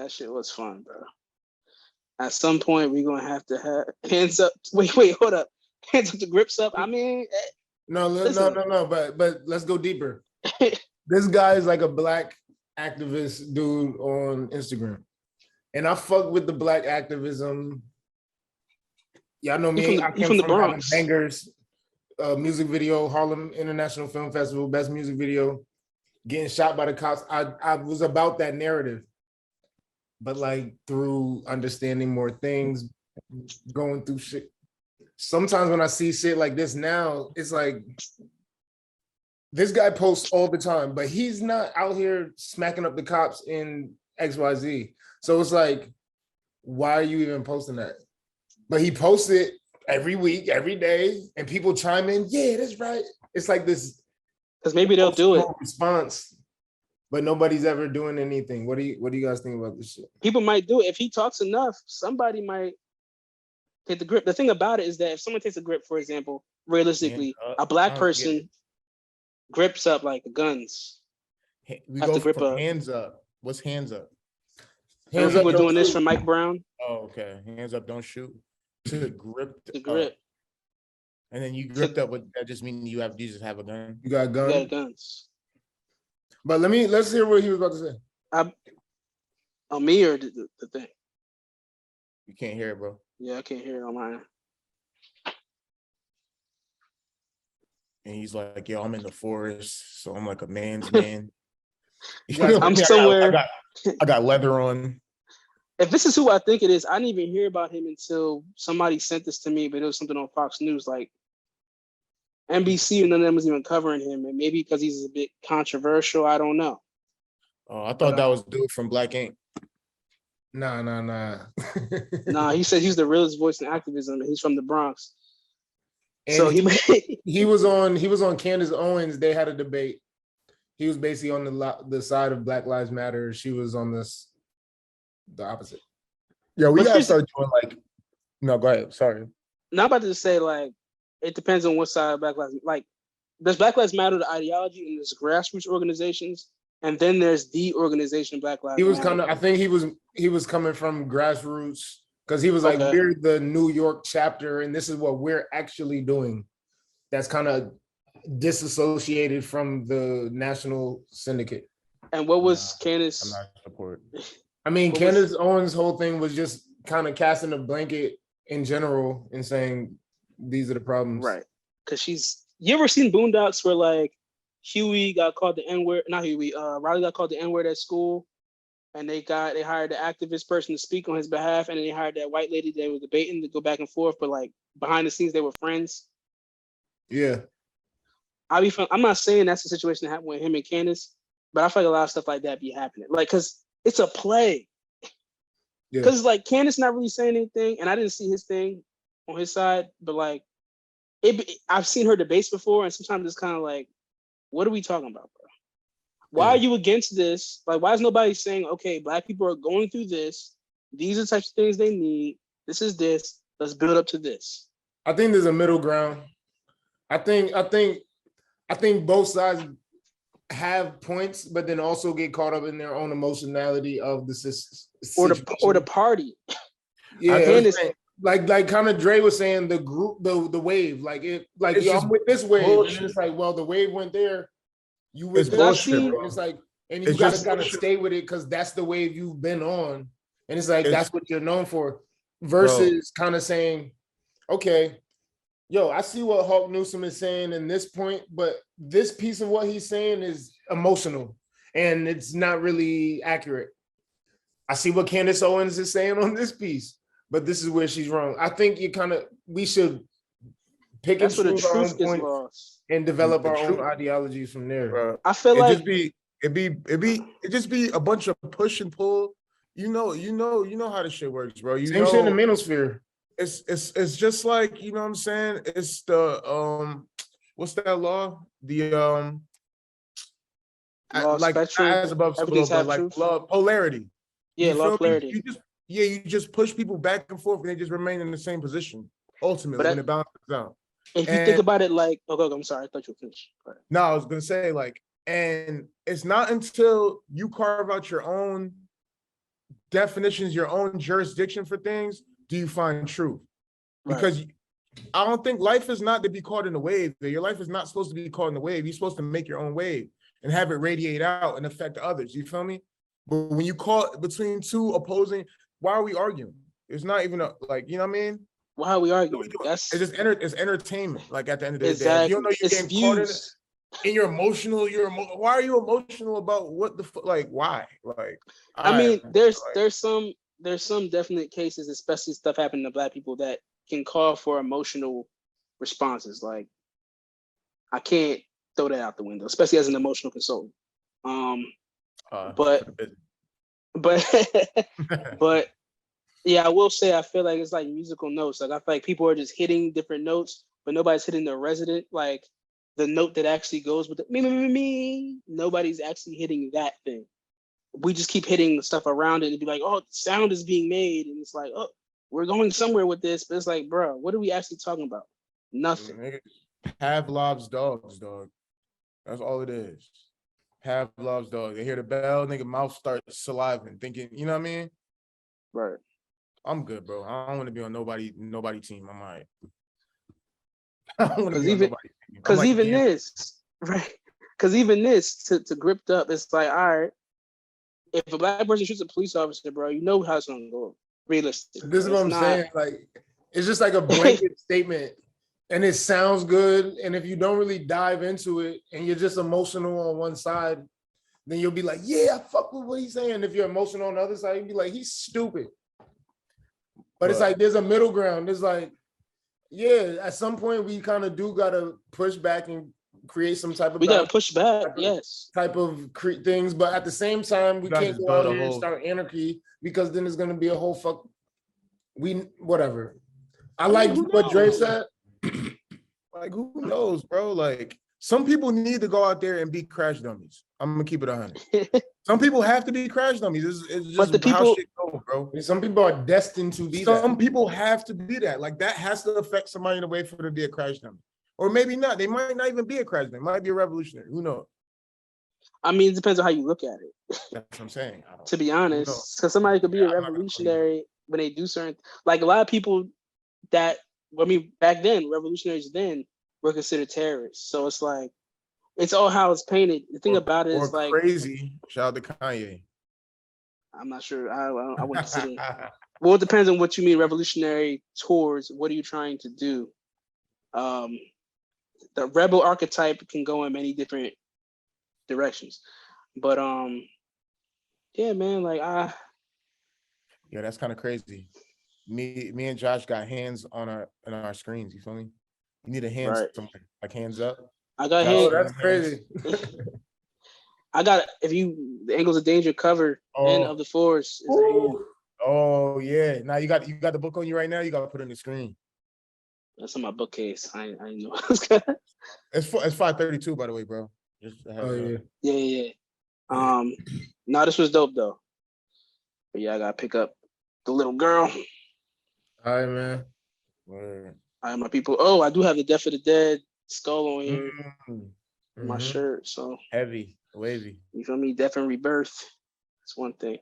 That shit was fun, bro. At some point, we're gonna have to have hands up. Wait, hold up. Hands up to grips up. I mean, no. But let's go deeper. This guy is like a black activist dude on Instagram, and I fuck with the black activism. Y'all know me. I came from having bangers. Music video, Harlem International Film Festival, best music video, getting shot by the cops. I was about that narrative, but like through understanding more things, going through shit. Sometimes when I see shit like this now, it's like this guy posts all the time, but he's not out here smacking up the cops in XYZ. So it's like, why are you even posting that? But he posts it every week, every day, and people chime in. Yeah, that's right. It's like this, because maybe they'll do it. Response, but nobody's ever doing anything. What do you guys think about this shit? People might do it if he talks enough. Somebody might take the grip. The thing about it is that if someone takes a grip, for example, realistically, a black person grips up like the guns. We go from hands up. What's hands up? Hands up. People doing this from Mike Brown. Oh, okay. Hands up, don't shoot. To grip. To grip. And then you gripped up. What that just means? You just have a gun. You got guns. You got guns. But let's hear what he was about to say. On me or the thing? You can't hear it, bro. Yeah, I can't hear it on mine. And he's like, yo, I'm in the forest, so I'm like a man's man. I'm somewhere. I got leather on. If this is who I think it is, I didn't even hear about him until somebody sent this to me, but it was something on Fox News, like NBC, and none of them was even covering him. And maybe because he's a bit controversial, I don't know. Oh, I thought that was dude from Black Ink. Nah. Nah, he said he's the realest voice in activism, and he's from the Bronx. And so he was on Candace Owens. They had a debate. He was basically on the side of Black Lives Matter. She was on the opposite. Yeah, we gotta start doing like. No, go ahead. Sorry. Now I'm about to say like it depends on what side of Black Lives. Like, does Black Lives Matter the ideology, and there's grassroots organizations, and then there's the organization Black Lives. He was kind of. I think he was coming from grassroots because he was like, we're the New York chapter, and this is what we're actually doing. That's kind of disassociated from the national syndicate. And what was Candace? I'm not support. I mean, Candace Owens' whole thing was just kind of casting a blanket in general and saying these are the problems. Right. Because you ever seen Boondocks where like Huey got called the N-word, not Huey, Riley got called the N-word at school, and they hired the activist person to speak on his behalf, and then they hired that white lady they were debating to go back and forth, but like behind the scenes they were friends. Yeah. I'm not saying that's the situation that happened with him and Candace, but I feel like a lot of stuff like that be happening. Like, because it's a play. Because like Candace not really saying anything, and I didn't see his thing on his side, but like I've seen her debates before, and sometimes it's kind of like, what are we talking about, bro? Why are you against this? Like, why is nobody saying, okay, Black people are going through this. These are the types of things they need. This is this. Let's build up to this. I think there's a middle ground. I think both sides have points, but then also get caught up in their own emotionality of the situation. or the party. Yeah, like kind of Dre was saying, the group, the wave, like it, like I'm with this wave, and it's like, well, the wave went there, you with this, and it's like, and you gotta kind of stay with it because that's the wave you've been on, and it's like that's what you're known for, versus kind of saying, okay, yo, I see what Hawk Newsome is saying in this point, but this piece of what he's saying is emotional and it's not really accurate. I see what Candace Owens is saying on this piece, but this is where she's wrong. I think we should pick and choose our own points and develop our own ideologies from there. I feel like it just be a bunch of push and pull. You know how this shit works, bro. Same shit in the manosphere. It's just like, you know what I'm saying? It's the what's that law? The like as above so below, but like law polarity. Yeah, law polarity. You just push people back and forth and they just remain in the same position ultimately when it balances out. If you think about it like, I'm sorry, I thought you were finished. No, I was gonna say like, and it's not until you carve out your own definitions, your own jurisdiction for things, do you find truth? Because I don't think life is not to be caught in the wave. Your life is not supposed to be caught in the wave. You're supposed to make your own wave and have it radiate out and affect others. You feel me? But when you caught between two opposing, why are we arguing? It's not even like, you know what I mean? Why are we arguing? It's just it's entertainment. Like at the end of the day, exactly. if you don't know you're It's getting caught in it, views. and you're emotional, why are you emotional about what the like? Why? Like, I mean, there's some definite cases, especially stuff happening to Black people, that can call for emotional responses. Like, I can't throw that out the window, especially as an emotional consultant. But but yeah, I will say I feel like it's like musical notes. Like I feel like people are just hitting different notes, but nobody's hitting the resident, like the note that actually goes with the me. Nobody's actually hitting that thing. We just keep hitting stuff around it and be like, oh, sound is being made, and it's like, oh, we're going somewhere with this, but it's like, bro, what are we actually talking about? Nothing. Pavlov's dogs, dog. That's all it is. Pavlov's dog. They hear the bell, nigga mouth starts saliving, thinking, you know what I mean? Right. I'm good, bro. I don't want to be on nobody team. I'm all right. Because even this, right? Because even this to gripped up, it's like, all right, if a Black person shoots a police officer, bro, you know how it's gonna go. Realistic. This is what I'm saying. Like, it's just like a blanket statement, and it sounds good. And if you don't really dive into it, and you're just emotional on one side, then you'll be like, yeah, I fuck with what he's saying. If you're emotional on the other side, you'll be like, he's stupid. But it's like there's a middle ground. There's like, yeah, at some point we kind of do gotta push back and create some type of. We gotta push back, type of things, but at the same time, we can't go out here and start anarchy, because then there's gonna be a whole whatever. I like what Dre said. Like, who knows, bro? Like, some people need to go out there and be crash dummies. I'm gonna keep it 100. Some people have to be crash dummies. It's just but the people, how shit goes, bro. Some people are destined to be. Some people have to be that. Like, that has to affect somebody in a way for them to be a crash dummy, or maybe not. They might not even be a crash dummy. It might be a revolutionary. Who knows? I mean, it depends on how you look at it. That's what I'm saying. To be honest, because somebody could be a revolutionary when they do certain, like a lot of people that, I mean, back then, revolutionaries then were considered terrorists. So it's like, it's all how it's painted. The thing about it is like crazy. Shout out to Kanye. I'm not sure. I wouldn't consider. Well, it depends on what you mean revolutionary towards. What are you trying to do? The rebel archetype can go in many different directions, but yeah, man, like yeah, that's kind of crazy. Me and Josh got hands on our screens. You feel me? You need a hand somewhere, like hands up. I got hands. Oh, that's crazy. I got, if you, the Angles of Danger cover and of the Force. Oh yeah. Now you got the book on you right now. You got to put it on the screen. That's on my bookcase. I know. It's 532, by the way, bro. Yeah. No, this was dope though. But yeah, I gotta pick up the little girl. All right, man. Word. All right, my people. Oh, I do have the Death of the Dead skull on here. My shirt. So heavy, wavy. You feel me? Death and Rebirth. That's one thing.